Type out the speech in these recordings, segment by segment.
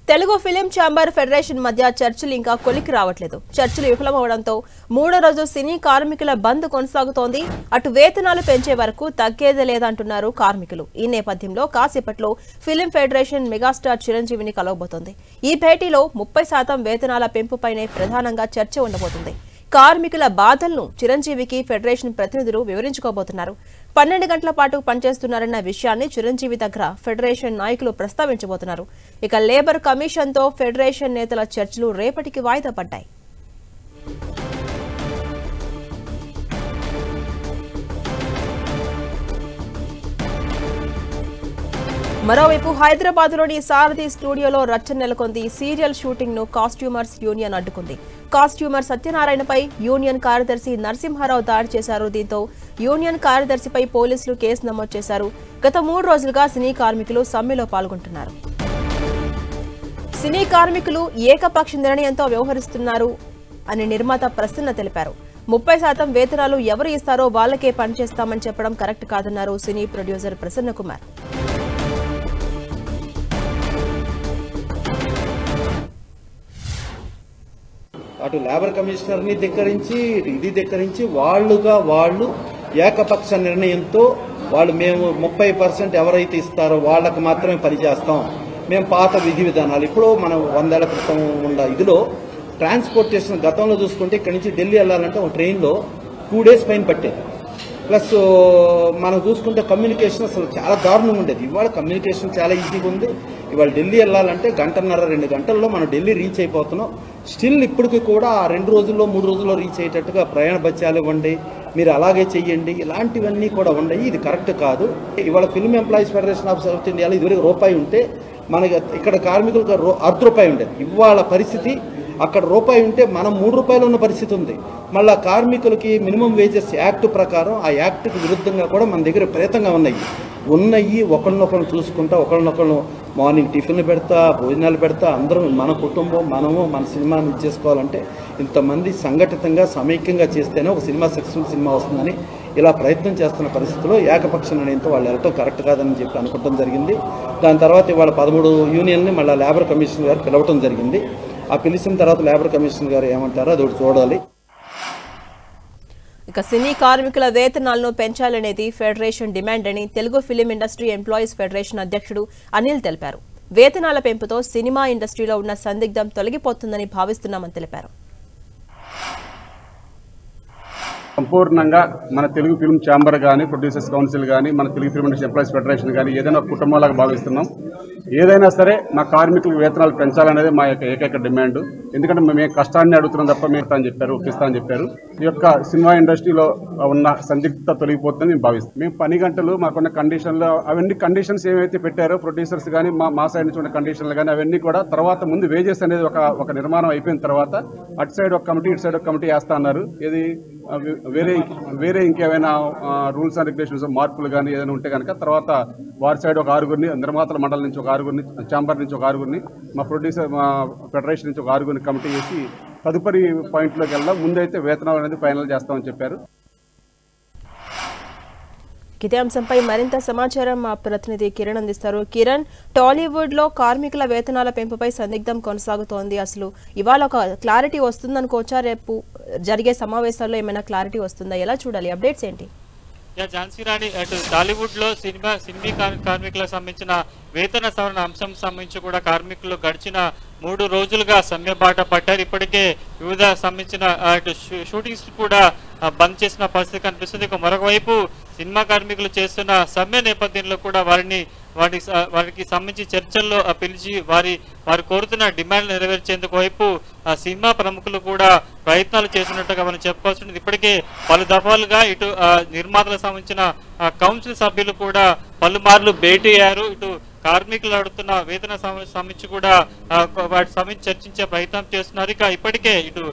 Telugu film chamber federation మధ్య చర్చలు ఇంకా కొలికి రావట్లేదు. చర్చలు విఫలమవడంతో మూడో రోజు సినీ కార్మికుల బంద్ కొనసాగుతోంది. అటు వేతనాలు పెంచే వరకు తగ్గేదే లేదంటున్నారు కార్మికులు. ఈ నేపథ్యంలో కాసేపట్లో ఫిలిం ఫెడరేషన్ మెగాస్టార్ చిరంజీవిని కలవబోతోంది. ఈ భేటీలో 30% వేతనాల పెంపుపైనే ప్రధానంగా చర్చ ఉండబోతుంది. కార్మికుల బాధలను చిరంజీవికి ఫెడరేషన్ ప్రతినిధులు వివరించుకోబోతున్నారు. 12 గంటల పాటు పనిచేస్తున్నారన్న విషయాన్ని చిరంజీవి దగ్గర ఫెడరేషన్ నాయకులు ప్రస్తావించబోతున్నారు. ఇక లేబర్ కమిషన్తో ఫెడరేషన్ నేతల చర్చలు రేపటికి వాయిదా పడ్డాయి. మరోవైపు హైదరాబాద్లోని సారథి స్టూడియోలో రచ్చ నెలకొంది. సీరియల్ షూటింగ్ ను కాస్ట్యూమర్స్ యూనియన్ అడ్డుకుంది. కాస్ట్యూమర్ సత్యనారాయణపై యూనియన్ కార్యదర్శి నరసింహారావు దాడి చేశారు. దీంతో యూనియన్ కార్యదర్శిపై పోలీసులు కేసు నమోదు చేశారు. గత 3 రోజులుగా సినీ కార్మికులు సమ్మెలో పాల్గొంటున్నారు. సినీ కార్మికులు ఏకపక్ష నిర్ణయంతో వ్యవహరిస్తున్నారు అని నిర్మాత ప్రసన్న తెలిపారు. 30% వేతనాలు ఎవరు ఇస్తారో వాళ్లకే పనిచేస్తామని చెప్పడం కరెక్ట్ కాదన్నారు సినీ ప్రొడ్యూసర్ ప్రసన్న కుమార్. అటు లేబర్ కమిషనర్ని ధిక్కరించి ఇది ధిక్కరించి వాళ్ళు ఏకపక్ష నిర్ణయంతో మేము 30% ఎవరైతే ఇస్తారో వాళ్ళకి మాత్రమే పనిచేస్తాం. మేము పాత విధి విధానాలు ఇప్పుడు మనం 100 ఏళ్ల క్రితం ఉన్న ఇదిలో ట్రాన్స్పోర్టేషన్ గతంలో చూసుకుంటే ఇక్కడి నుంచి ఢిల్లీ వెళ్ళాలంటే ఒక ట్రైన్లో 2 డేస్ పైన పట్టేది. ప్లస్ మనం చూసుకుంటే కమ్యూనికేషన్ అసలు చాలా దారుణంగా ఉండేది. ఇవాళ కమ్యూనికేషన్ చాలా ఈజీగా ఉంది. ఇవాళ ఢిల్లీ వెళ్ళాలంటే 1.5-2 గంటల్లో మనం ఢిల్లీ రీచ్ అయిపోతున్నాం. స్టిల్ ఇప్పటికీ కూడా 2 రోజుల్లో 3 రోజుల్లో రీచ్ అయ్యేటట్టుగా ప్రయాణ భత్యాలు ఇవ్వండి, మీరు అలాగే చెయ్యండి, ఇలాంటివన్నీ కూడా ఉన్నాయి. ఇది కరెక్ట్ కాదు. ఇవాళ film employees federation of south ఇండియాలో ఇదివరకు రూపాయి ఉంటే మనకి ఇక్కడ కార్మికులకు ₹1 ఉండేది. ఇవాళ పరిస్థితి అక్కడ రూపాయి ఉంటే మనం ₹3 ఉన్న పరిస్థితి ఉంది. మళ్ళీ కార్మికులకి మినిమం వేజెస్ యాక్ట్ ప్రకారం ఆ యాక్ట్కి విరుద్ధంగా కూడా మన దగ్గర ప్రేతంగా ఉన్నాయి. ఒకరినొకరు చూసుకుంటా, ఒకరినొకరు మార్నింగ్ టిఫిన్లు పెడతా, భోజనాలు పెడతా, అందరం మన కుటుంబం మనము మన సినిమాని చేసుకోవాలంటే ఇంతమంది సంఘటితంగా సమైక్యంగా చేస్తేనే ఒక సినిమా సక్సెస్ఫుల్ సినిమా వస్తుందని ఇలా ప్రయత్నం చేస్తున్న పరిస్థితిలో ఏకపక్ష నిర్ణయంతో వాళ్ళు వెళ్ళటం కరెక్ట్ కాదని చెప్పి అనుకోవడం జరిగింది. దాని తర్వాత ఇవాళ 13 యూనియన్ని మళ్ళీ లేబర్ కమిషన్ గారు పిలవటం జరిగింది. ఆ పిలిచిన తర్వాత లేబర్ కమిషన్ గారు ఏమంటారో అది చూడాలి. ఇక సినీ కార్మికుల వేతనాలను పెంచాలనేది ఫెడరేషన్ డిమాండ్ అని Telugu film industry employees federation అధ్యక్షుడు అనిల్ తెలిపారు. వేతనాల పెంపుతో సినిమా ఇండస్ట్రీలో ఉన్న సందిగ్ధం తొలగిపోతుందని భావిస్తున్నామని తెలిపారు. సంపూర్ణంగా మన తెలుగు ఫిల్మ్ ఛాంబర్ కానీ, ప్రొడ్యూసర్స్ కౌన్సిల్ కానీ, మన Telugu film industry employees federation కానీ ఏదైనా కుటుంబాలాగా భావిస్తున్నాం. ఏదైనా సరే మా కార్మికులకు వేతనాలు పెంచాలనేది మా యొక్క ఏకైక డిమాండ్. ఎందుకంటే మేము కష్టాన్ని అడుగుతున్నాం తప్ప మేము అని చెప్పారు, ఒప్పిస్తామని చెప్పారు. ఈ యొక్క సినిమా ఇండస్ట్రీలో ఉన్న సందిగ్ధత తొలగిపోతుందని మేము భావిస్తాం. మేము పని గంటలు మాకున్న కండిషన్లు అవన్నీ కండిషన్స్ ఏవైతే పెట్టారో ప్రొడ్యూసర్స్ కానీ మా సైడ్ నుంచి ఉన్న కండిషన్లు కానీ అవన్నీ కూడా తర్వాత ముందు వేజెస్ అనేది ఒక నిర్మాణం అయిపోయిన తర్వాత అటు సైడ్ ఒక కమిటీ ఇటు సైడ్ ఒక కమిటీ వేస్తా అన్నారు. ఇది వేరే ఇంకేమైనా రూల్స్ అండ్ రెగ్యులేషన్స్ మార్పులు కానీ ఏదైనా ఉంటే కనుక తర్వాత వారి సైడ్ ఒక 6గురిని, నిర్మాతల మండలి నుంచి ఒక 6గురిని, ఛాంబర్ నుంచి ఒక 6గురిని, మా ఫెడరేషన్ నుంచి ఒక 6గురిని కమిటీ చేసి తదుపరి పాయింట్లోకి వెళ్దాం. ముందైతే వేతనాలు అనేది ఫైనల్ చేస్తామని చెప్పారు. ఇదే అంశంపై మరింత సమాచారం మా ప్రతినిధి కిరణ్ అందిస్తారు. కిరణ్, టాలీవుడ్ లో కార్మికుల వేతనాల పెంపుపై సందిగ్ధం కొనసాగుతోంది. అసలు ఇవాళ ఒక క్లారిటీ వస్తుందనుకోవచ్చా? రేపు జరిగే సమావేశాల్లో ఏమైనా క్లారిటీ వస్తుందా? ఎలా చూడాలి? అప్డేట్స్ ఏంటి? ఝాన్సీ రాణి, అటు టాలీవుడ్ లో సినీ కార్మికులకు సంబంధించిన వేతన సవరణ అంశం సంబంధించి కూడా కార్మికులు గడిచిన 3 రోజులుగా సమ్మె బాట పట్టారు. ఇప్పటికే వివిధ సంబంధించిన షూటింగ్స్ కూడా బంద్ చేసిన పరిస్థితి కనిపిస్తుంది. మరొక వైపు సినిమా కార్మికులు చేస్తున్న సమ్మె నేపథ్యంలో కూడా వారికి సంబంధించి చర్చల్లో పిలిచి వారు కోరుతున్న డిమాండ్లు నెరవేర్చేందుకు వైపు సినిమా ప్రముఖులు కూడా ప్రయత్నాలు చేస్తున్నట్టుగా మనం చెప్పాల్సి ఉంటుంది. ఇప్పటికే పలు దఫాలుగా ఇటు నిర్మాతలకు సంబంధించిన కౌన్సిల్ సభ్యులు కూడా పలుమార్లు భేటీ అయ్యారు. ఇటు కార్మికులు అడుగుతున్న వేతన సంబంధించి కూడా వాటి సంబంధించి చర్చించే ప్రయత్నం చేస్తున్నారు. ఇక ఇప్పటికే ఇటు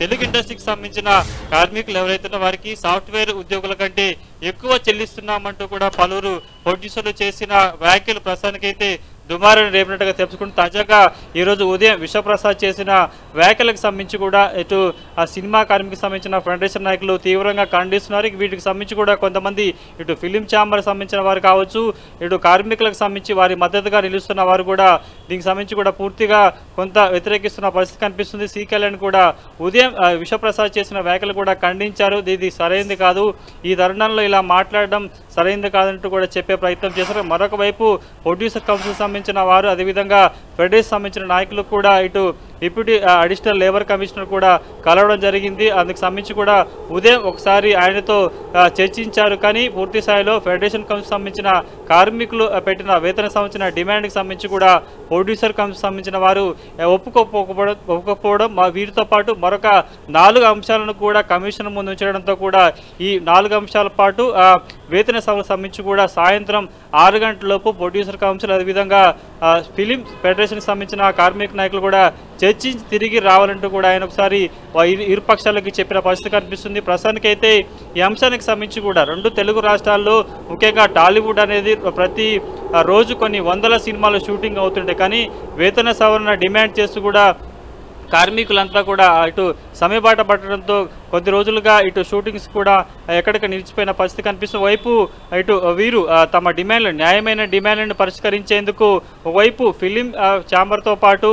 తెలుగు ఇండస్ట్రీకి సంబంధించిన కార్మికులు ఎవరైతే వారికి సాఫ్ట్వేర్ ఉద్యోగుల కంటే ఎక్కువ చెల్లిస్తున్నామంటూ కూడా పలువురు ప్రొడ్యూసర్లు చేసిన వ్యాఖ్యలు ప్రస్తుతానికైతే దుమారాన్ని రేపినట్టుగా తెలుసుకుంటూ తాజాగా ఈరోజు ఉదయం విశ్వప్రసాద్ చేసిన వ్యాఖ్యలకు సంబంధించి కూడా ఇటు ఆ సినిమా కార్మికులకు సంబంధించిన ఫెడరేషన్ నాయకులు తీవ్రంగా ఖండిస్తున్నారు. వీటికి సంబంధించి కూడా కొంతమంది ఇటు ఫిలిం ఛాంబర్ సంబంధించిన వారు కావచ్చు, ఇటు కార్మికులకు సంబంధించి వారి మద్దతుగా నిలుస్తున్న వారు కూడా దీనికి సంబంధించి కూడా పూర్తిగా కొంత వ్యతిరేకిస్తున్న పరిస్థితి కనిపిస్తుంది. సి కళ్యాణ్ కూడా ఉదయం విశ్వప్రసాద్ చేసిన వ్యాఖ్యలు కూడా ఖండించారు. ఇది సరైనది కాదు, ఈ తరుణంలో ఇలా మాట్లాడడం సరైనది కాదంటూ కూడా చెప్పే ప్రయత్నం చేశారు. మరొక వైపు ప్రొడ్యూసర్ కౌన్సిల్ సంబంధించిన వారు, అదేవిధంగా ఫెడరేషన్ సంబంధించిన నాయకులు కూడా ఇటు డిప్యూటీ అడిషనల్ లేబర్ కమిషనర్ కూడా కలవడం జరిగింది. అందుకు సంబంధించి కూడా ఉదయం ఒకసారి ఆయనతో చర్చించారు. కానీ పూర్తి స్థాయిలో ఫెడరేషన్ కౌన్సిల్ సంబంధించిన కార్మికులు పెట్టిన వేతన సంబంధించిన డిమాండ్కి సంబంధించి కూడా ప్రొడ్యూసర్ కౌన్సిల్ సంబంధించిన వారు ఒప్పుకోకపోవడం, వీరితో పాటు మరొక 4 అంశాలను కూడా కమిషన్ ముందు ఉంచడంతో కూడా ఈ 4 అంశాల పాటు వేతన సభకు సంబంధించి కూడా సాయంత్రం 6 గంటలలోపు ప్రొడ్యూసర్ కౌన్సిల్ అదేవిధంగా ఫిలిం ఫెడరేషన్కి సంబంధించిన కార్మిక నాయకులు కూడా చర్చించి తిరిగి రావాలంటూ కూడా ఆయన ఒకసారి ఇరు పక్షాలకి చెప్పిన పరిస్థితి కనిపిస్తుంది. ప్రస్తుతానికైతే ఈ అంశానికి సంబంధించి కూడా 2 తెలుగు రాష్ట్రాల్లో ముఖ్యంగా టాలీవుడ్ అనేది ప్రతి రోజు కొన్ని వందల సినిమాలు షూటింగ్ అవుతుంటాయి. కానీ వేతన సవరణ డిమాండ్ చేస్తూ కూడా కార్మికులంతా కూడా ఇటు సమయబాట పట్టడంతో కొద్ది రోజులుగా ఇటు షూటింగ్స్ కూడా ఎక్కడికి నిలిచిపోయిన పరిస్థితి కనిపిస్తుంది. వైపు ఇటు వీరు తమ డిమాండ్లను, న్యాయమైన డిమాండ్లను పరిష్కరించేందుకు ఒకవైపు ఫిలిం ఛాంబర్తో పాటు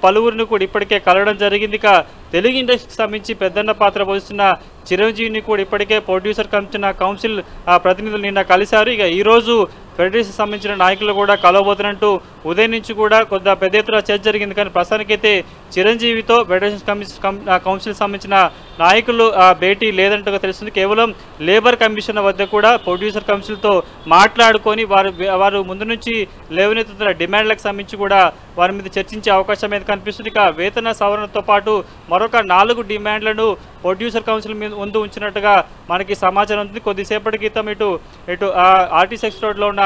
పలువురిని కూడా ఇప్పటికే కలవడం జరిగింది. ఇక తెలుగు ఇండస్ట్రీకి సంబంధించి పెద్దన్న పాత్ర పోస్తున్న చిరంజీవిని కూడా ఇప్పటికే ప్రొడ్యూసర్ కౌన్సిల్ ప్రతినిధులు నిన్న కలిశారు. ఇక ఈరోజు ఫెడరేషన్ సంబంధించిన నాయకులు కూడా కలవబోతున్నట్టు ఉదయం నుంచి కూడా కొద్దిగా పెద్ద ఎత్తున చర్చ జరిగింది. కానీ ప్రస్తుతానికైతే చిరంజీవితో ఫెడరేషన్ కౌన్సిల్ సంబంధించిన నాయకులు భేటీ లేదంటూ తెలుస్తుంది. కేవలం లేబర్ కమిషన్ వద్ద కూడా ప్రొడ్యూసర్ కౌన్సిల్తో మాట్లాడుకొని వారు ముందు నుంచి లేవనెత్తుతున్న డిమాండ్లకు సంబంధించి కూడా వారి మీద చర్చించే అవకాశం అయితే కనిపిస్తుంది. ఇక వేతన సవరణతో పాటు మరొక 4 డిమాండ్లను ప్రొడ్యూసర్ కౌన్సిల్ మీద ముందు ఉంచినట్టుగా మనకి సమాచారం ఉంది. కొద్దిసేపటి క్రితం ఇటు ఆర్టీసీ రోడ్లో ఉన్న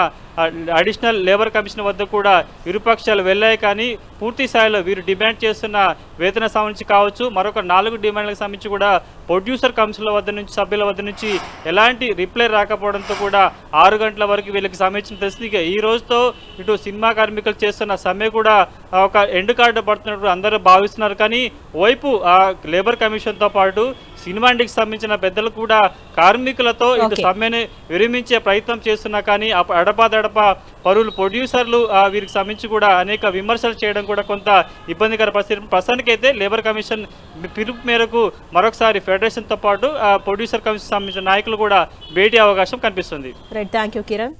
అడిషనల్ లేబర్ కమిషన్ వద్ద కూడా ఇరుపక్షాలు వెళ్ళాయి. కానీ పూర్తి స్థాయిలో వీరు డిమాండ్ చేస్తున్న వేతన సంబంధించి కావచ్చు, మరొక 4 డిమాండ్లకు సంబంధించి కూడా ప్రొడ్యూసర్ కౌన్సిల్ వద్ద నుంచి సభ్యుల వద్ద నుంచి ఎలాంటి రిప్లై రాకపోవడంతో కూడా 6 గంటల వరకు వీళ్ళకి సంబంధించిన తెలిసింది. ఇక ఈ రోజుతో ఇటు సినిమా కార్మికులు చేస్తున్న సమ్మె కూడా ఒక ఎండ్ కార్డు పడుతున్నట్టు అందరూ భావిస్తున్నారు. కానీ వైపు లేబర్ కమిషన్తో పాటు సినిమా ఇండస్ట్రీకి సంబంధించిన పెద్దలు కూడా కార్మికులతో ఇటు సమ్మెను విరమించే ప్రయత్నం చేస్తున్నా కానీ అడపాదడపా పరువులు ప్రొడ్యూసర్లు వీరికి సంబంధించి కూడా అనేక విమర్శలు చేయడం కూడా కొంత ఇబ్బందికర పరిస్థితి. ప్రస్తుతానికైతే లేబర్ కమిషన్ పిలుపు మేరకు మరొకసారి ఫెడరేషన్తో పాటు ప్రొడ్యూసర్ కమిషన్ సంబంధించిన నాయకులు కూడా భేటీ అవకాశం కనిపిస్తుంది. Right, thank you Kiran.